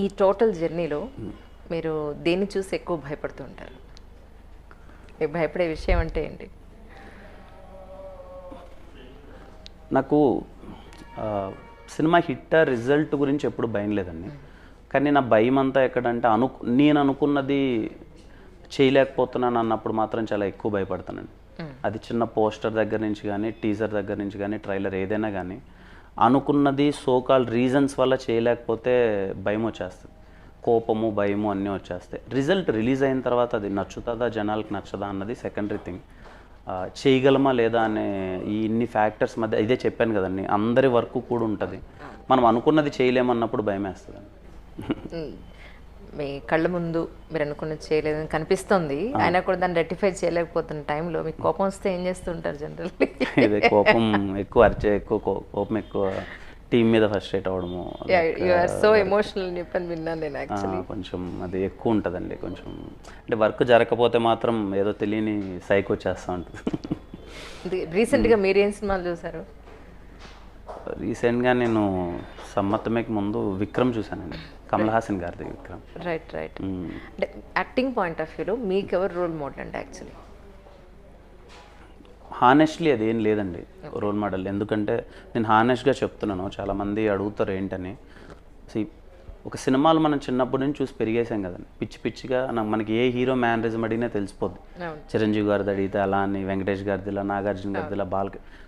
ఈ టోటల్ జర్నీలో మీరు దేన్ని చూసి ఎక్కువ భయపడుతూ ఉంటారు? మీకు భయపడే విషయం అంటే ఏంటి? నాకు సినిమా హిట్ రిజల్ట్ గురించి ఎప్పుడు భయం లేదండి. కానీ నా భయం అంతా ఎక్కడంటే నేను అనుకున్నది చేయలేకపోతున్నాను అన్నప్పుడు మాత్రం చాలా ఎక్కువ భయపడతానండి. అది చిన్న పోస్టర్ దగ్గర నుంచి కానీ, టీజర్ దగ్గర నుంచి కానీ, ట్రైలర్ ఏదైనా కానీ అనుకున్నది సోకాల్ రీజన్స్ వల్ల చేయలేకపోతే భయం వచ్చేస్తుంది. కోపము, భయము అన్నీ వచ్చేస్తాయి. రిజల్ట్ రిలీజ్ అయిన తర్వాత అది నచ్చుతుందా, జనాలకు నచ్చదా అన్నది సెకండరీ థింగ్. చేయగలమా లేదా అనే ఈ ఇన్ని ఫ్యాక్టర్స్ మధ్య ఇదే చెప్పాను కదండి, అందరి వర్క్ కూడా ఉంటుంది. మనం అనుకున్నది చేయలేమన్నప్పుడు భయం వేస్తుందండి. మీ కళ్ళ ముందు మీరు అనుకున్నది చేయలేదని కనిపిస్తుంది, అయినా కూడా దాన్ని రెక్టిఫై చేయలేకపోతున్న టైంలో మీకు కోపం వస్తే ఏం చేస్తుంటారు జనరల్లీ? ఇదే కోపం ఎక్కువ ఎక్కువ కోపం ఎక్కువ టీం మీద ఫ్రస్ట్రేట్ అవ్వడము. సో ఎమోషనల్ చెప్పని విన్నాను నేను యాక్చువల్లీ. కొంచెం అది ఎక్కువ ఉంటుందండి. కొంచెం అంటే వర్క్ జరగకపోతే మాత్రం ఏదో తెలియని సైకో చేస్తూ ఉంటుంది. రీసెంట్గా మీరు ఏం సినిమాలు చూసారు? రీసెంట్గా నేను సమ్మతమేకి ముందు విక్రమ్ చూశానండి, కమల్ హాసన్ గారిది విక్రమ్. రైట్. అంటే యాక్టింగ్ పాయింట్ ఆఫ్ వ్యూలో మీకు ఎవరు రోల్ మోడల్ అంటే యాక్చువల్లీ? హానెస్ట్లీ అదేం లేదండి రోల్ మోడల్. ఎందుకంటే నేను హానెస్ట్గా చెప్తున్నాను, చాలామంది అడుగుతారు ఏంటని. ఒక సినిమాలు మనం చిన్నప్పటి నుంచి చూసి పెరిగేసాం కదండి, పిచ్చి పిచ్చిగా మనకి ఏ హీరో మ్యానరిజం అడిగినా తెలిసిపోద్ది. చిరంజీవి గారిది అడిగితే అలా అని, వెంకటేష్ గారిది ఇలా, నాగార్జున గారిది ఇలా,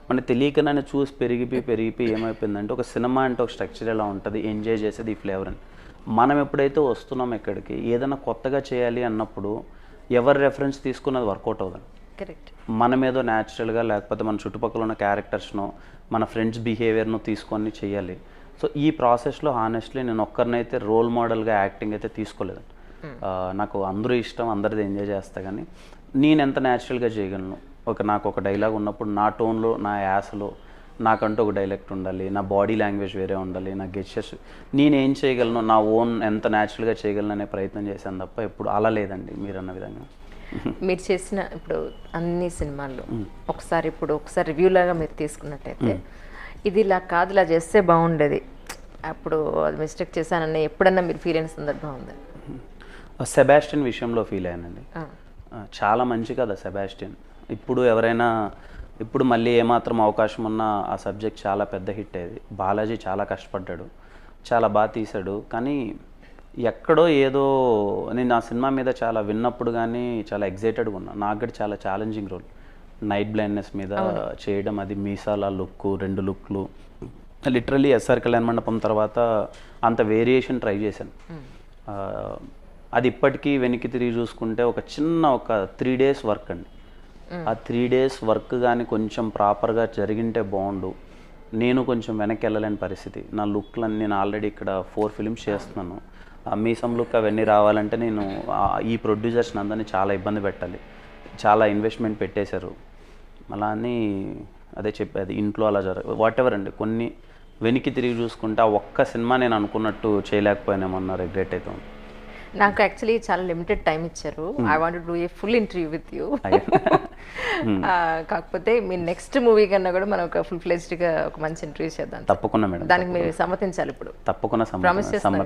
మనకి తెలియకనే చూసి పెరిగిపోయి ఏమైపోయిందంటే ఒక సినిమా అంటే ఒక స్ట్రక్చర్ ఎలా ఉంటుంది, ఎంజాయ్ చేసేది ఈ ఫ్లేవర్ అని. మనం ఎప్పుడైతే వస్తున్నాం ఇక్కడికి ఏదైనా కొత్తగా చేయాలి అన్నప్పుడు ఎవరి రెఫరెన్స్ తీసుకున్నది వర్కౌట్ అవుతుంది. కరెక్ట్. మనం ఏదో న్యాచురల్గా లేకపోతే మన చుట్టుపక్కల ఉన్న క్యారెక్టర్స్నో మన ఫ్రెండ్స్ బిహేవియర్ను తీసుకొని చేయాలి. సో ఈ ప్రాసెస్లో హానెస్ట్లీ నేను ఒక్కరినైతే రోల్ మోడల్గా యాక్టింగ్ అయితే తీసుకోలేదు. నాకు అందరూ ఇష్టం, అందరిది ఎంజాయ్ చేస్తా, కానీ నేను ఎంత న్యాచురల్గా చేయగలను. నాకు ఒక డైలాగ్ ఉన్నప్పుడు నా టోన్లో, నా యాసలో నాకంటూ ఒక డైలెక్ట్ ఉండాలి, నా బాడీ లాంగ్వేజ్ వేరే ఉండాలి, నా గెస్చర్స్ నేనేం చేయగలను, నా ఓన్ ఎంత న్యాచురల్గా చేయగలను అనే ప్రయత్నం చేశాను తప్ప ఎప్పుడు అలా లేదండి మీరు అన్న విధంగా. మీరు చేసిన ఇప్పుడు అన్ని సినిమాల్లో ఒకసారి రివ్యూ లాగా మీరు తీసుకున్నట్టయితే ఇది ఇలా కాదు, ఇలా చేస్తే బాగుండేది, అప్పుడు అది మిస్టేక్ చేశానని ఎప్పుడన్నా మీరు ఫీల్ అయిన సందర్భం ఉందా? సెబాస్టియన్ విషయంలో ఫీల్ అయ్యానండి. చాలా మంచి కదా సెబాస్టియన్. ఇప్పుడు మళ్ళీ ఏమాత్రం అవకాశం ఉన్నా ఆ సబ్జెక్ట్ చాలా పెద్ద హిట్ అయ్యేది. బాలాజీ చాలా కష్టపడ్డాడు, చాలా బాగా తీశాడు. కానీ ఎక్కడో ఏదో నేను ఆ సినిమా మీద చాలా విన్నప్పుడు కానీ చాలా ఎగ్జైటెడ్గా ఉన్నా. నాకు కూడా చాలా ఛాలెంజింగ్ రోల్, నైట్ బ్లైండ్నెస్ మీద చేయడం, అది మీసాల లుక్, 2 లుక్లు, లిటరల్లీ ఎస్ఆర్ కళ్యాణ మండపం తర్వాత అంత వేరియేషన్ ట్రై చేశాను. అది ఇప్పటికీ వెనక్కి తిరిగి చూసుకుంటే ఒక 3 days వర్క్ అండి. ఆ 3 days వర్క్ కానీ కొంచెం ప్రాపర్గా జరిగింటే బాగుండు. నేను కొంచెం వెనక్కి వెళ్ళలేని పరిస్థితి. నా లుక్లను నేను ఆల్రెడీ ఇక్కడ 4 films చేస్తున్నాను. మీసం లుక్ అవన్నీ రావాలంటే నేను ఈ ప్రొడ్యూసర్స్ని అందరినీ చాలా ఇబ్బంది పెట్టాలి, చాలా ఇన్వెస్ట్మెంట్ పెట్టేశారు. అలా అని అదే చెప్పేది ఇంట్లో అలా వాట్ ఎవర్ అండి. కొన్ని వెనక్కి తిరిగి చూసుకుంటే ఆ ఒక్క సినిమా నేను అనుకున్నట్టు చేయలేకపోయానేమన్నా రిగ్రెట్ అవుతాం. నాకు యాక్చువల్లీ చాలా లిమిటెడ్ టైం ఇచ్చారు. I want to do a full interview with you. కాకపోతే మీ నెక్స్ట్ మూవీ కన్నా కూడా మనం ఒక ఫుల్ ఫ్లెజ్డ్గా ఒక మంచి ఇంటర్వ్యూ చేద్దాం. తప్పకుండా మేడం. దానికి మీరు సమ్మతించాలి ఇప్పుడు. తప్పకుండా ప్రామిస్ చేస్తాను.